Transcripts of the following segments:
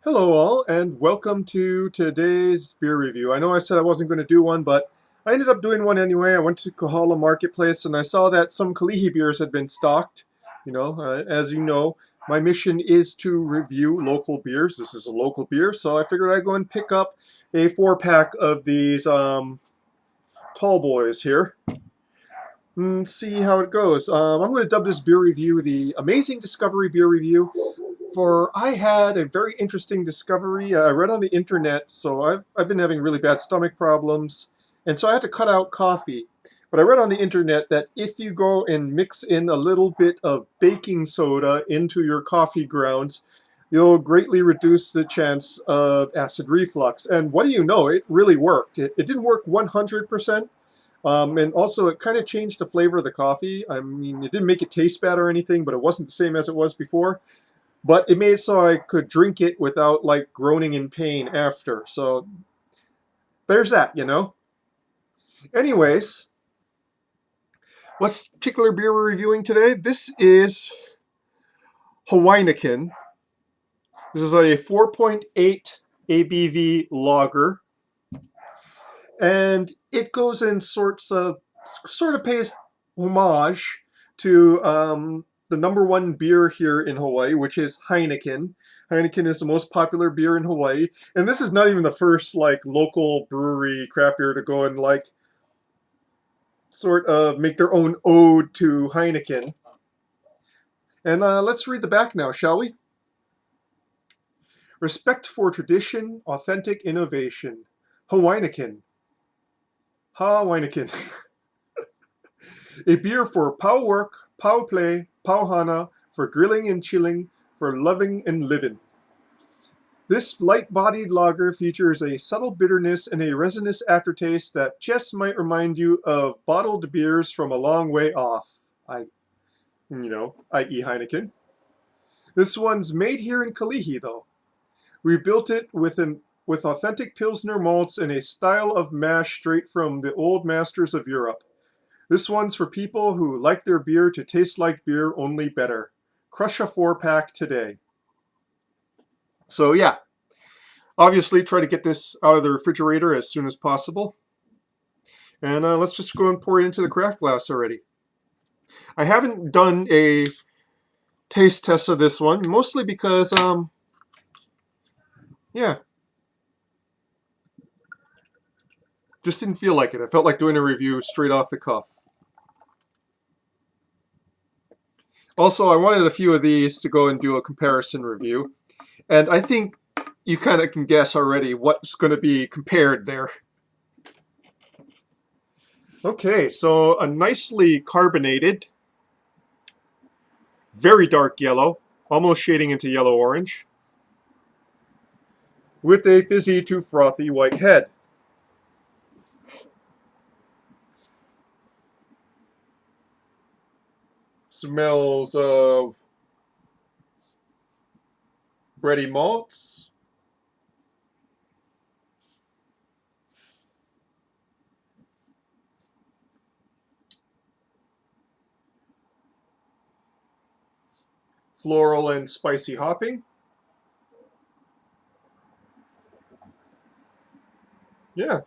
Hello all, and welcome to today's beer review. I know I said I wasn't going to do one, but I ended up doing one anyway. I went to Kohala Marketplace and I saw that some Kalihi beers had been stocked. As you know, my mission is to review local beers. This is a local beer, so I figured I'd go and pick up a 4-pack of these tall boys here and see how it goes. I'm going to dub this beer review the Amazing Discovery Beer Review. For I had a very interesting discovery. I read on the internet, so I've been having really bad stomach problems, and so I had to cut out coffee. But I read on the internet that if you go and mix in a little bit of baking soda into your coffee grounds, you'll greatly reduce the chance of acid reflux. And what do you know? It really worked. It didn't work 100%. And also, it kind of changed the flavor of the coffee. I mean, it didn't make it taste bad or anything, but it wasn't the same as it was before. But it made it so I could drink it without like groaning in pain after. So there's that. Anyways, what's particular beer we're reviewing today? This is Hawaineken. This is a 4.8 ABV lager, and it goes in sort of pays homage to the number one beer here in Hawaii, which is Heineken. Heineken is the most popular beer in Hawaii, and this is not even the first like local brewery craft beer to go and like sort of make their own ode to Heineken. And let's read the back now, shall we? Respect for tradition, authentic innovation. Hawaineken. Hawaineken. A beer for pow work, pow play, pow hana, for grilling and chilling, for loving and living. This light-bodied lager features a subtle bitterness and a resinous aftertaste that just might remind you of bottled beers from a long way off. I.e. Heineken. This one's made here in Kalihi, though. We built it with authentic Pilsner malts and a style of mash straight from the old masters of Europe. This one's for people who like their beer to taste like beer, only better. Crush a 4-pack today. So yeah, obviously try to get this out of the refrigerator as soon as possible. And let's just go and pour it into the craft glass already. I haven't done a taste test of this one, mostly because, yeah, just didn't feel like it. I felt like doing a review straight off the cuff. Also, I wanted a few of these to go and do a comparison review. And I think you kind of can guess already what's going to be compared there. Okay, so a nicely carbonated, very dark yellow, almost shading into yellow-orange, with a fizzy to frothy white head. Smells of bready malts, floral and spicy hopping. Yeah,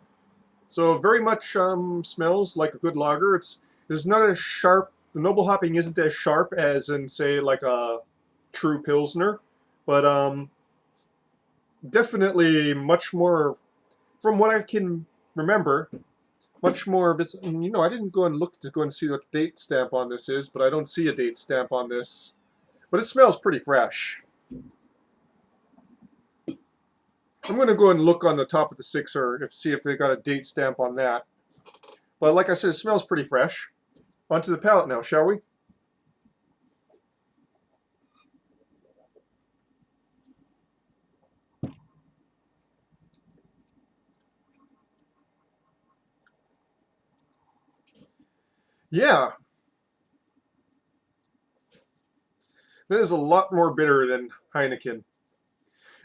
so very much smells like a good lager. It's not as sharp. The noble hopping isn't as sharp as in say like a true pilsner, but definitely much more, from what I can remember, much more of it. I didn't go and look to go and see what the date stamp on this is, but I don't see a date stamp on this. But it smells pretty fresh. I'm going to go and look on the top of the sixer to see if they got a date stamp on that. But like I said, it smells pretty fresh. Onto the palate now, shall we? Yeah, that is a lot more bitter than Heineken.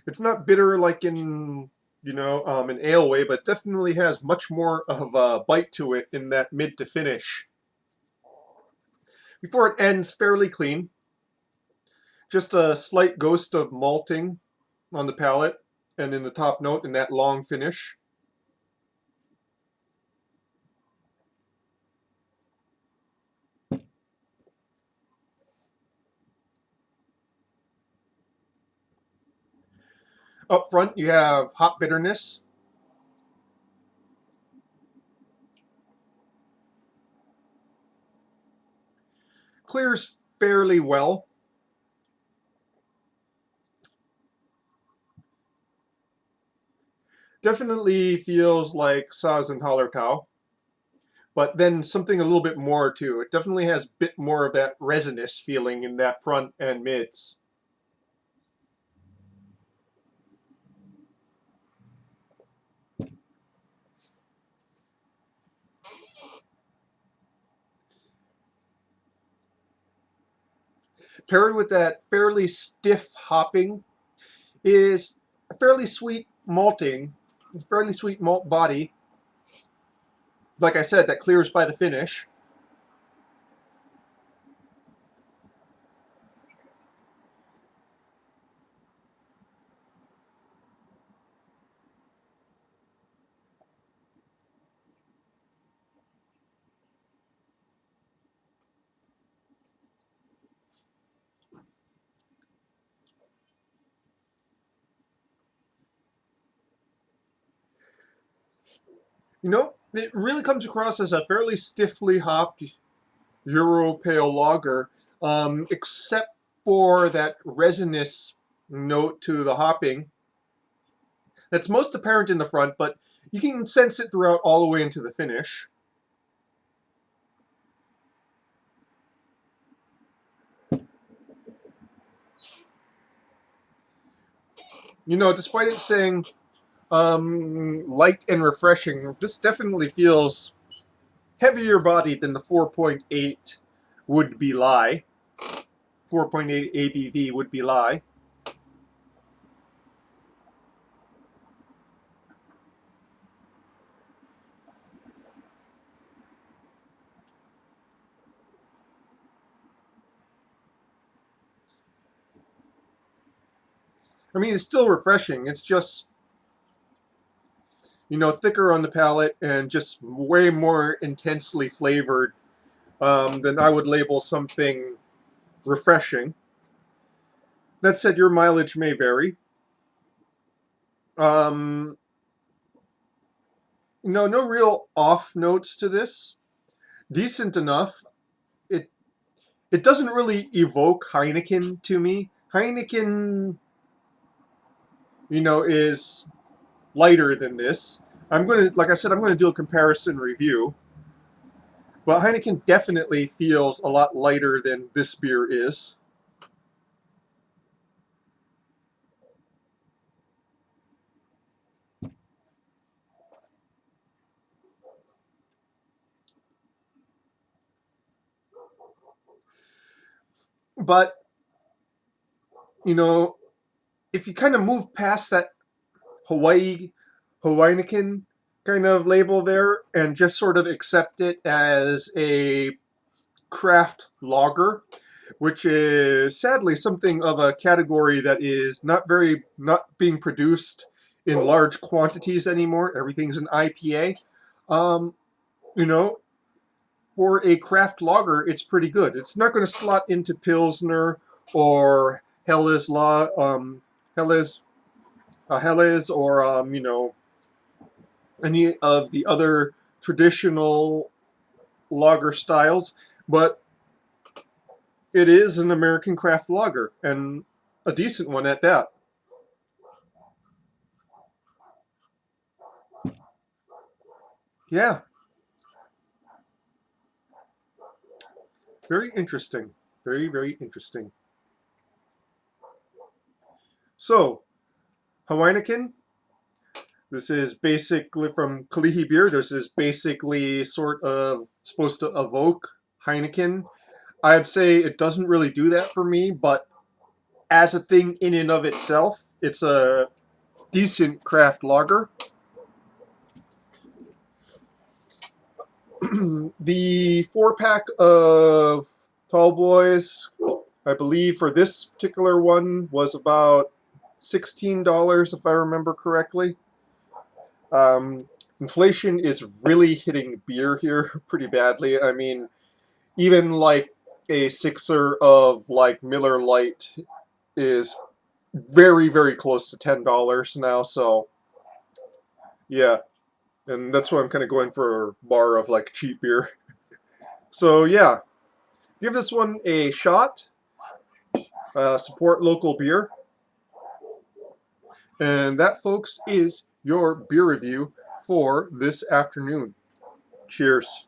It's not bitter like in an ale way, but definitely has much more of a bite to it in that mid to finish. Before it ends fairly clean, just a slight ghost of malting, on the palate and in the top note in that long finish. Up front, you have hop bitterness. Clears fairly well. Definitely feels like Saz and Hallertau, but then something a little bit more too. It definitely has a bit more of that resinous feeling in that front and mids. Paired with that fairly stiff hopping is a fairly sweet malting, fairly sweet malt body. Like I said, that clears by the finish. You know, it really comes across as a fairly stiffly hopped Euro Pale Lager, except for that resinous note to the hopping. That's most apparent in the front, but you can sense it throughout all the way into the finish. You know, despite it saying light and refreshing, this definitely feels heavier bodied than the 4.8 would be lie. 4.8 ABV would be lie. I mean, it's still refreshing. It's just, you know, thicker on the palate and just way more intensely flavored than I would label something refreshing. That said, your mileage may vary. Um, no, no real off notes to this. Decent enough. It it doesn't really evoke Heineken to me. Heineken, you know, is lighter than this. I'm gonna, like I said, I'm gonna do a comparison review. But Heineken definitely feels a lot lighter than this beer is. But you know, if you kind of move past that Hawaineken kind of label there and just sort of accept it as a craft lager, which is sadly something of a category that is not being produced in large quantities anymore. Everything's an IPA. Um, you know, for a craft lager, it's pretty good. It's not going to slot into Pilsner or Helles, Helles, or you know, any of the other traditional lager styles, but it is an American craft lager and a decent one at that. Yeah, very interesting. Very, very interesting. So, Hawaineken, this is basically from Kalihi beer. This is basically sort of supposed to evoke Heineken. I'd say it doesn't really do that for me, but as a thing in and of itself, it's a decent craft lager. The 4 pack of Tall Boys, I believe for this particular one, was about $16 if I remember correctly. Inflation is really hitting beer here pretty badly. I mean, even like a sixer of like Miller Lite is very, very close to $10 now. So yeah, and that's why I'm kind of going for a bar of like cheap beer. So yeah, give this one a shot. Support local beer. And that, folks, is your beer review for this afternoon. Cheers.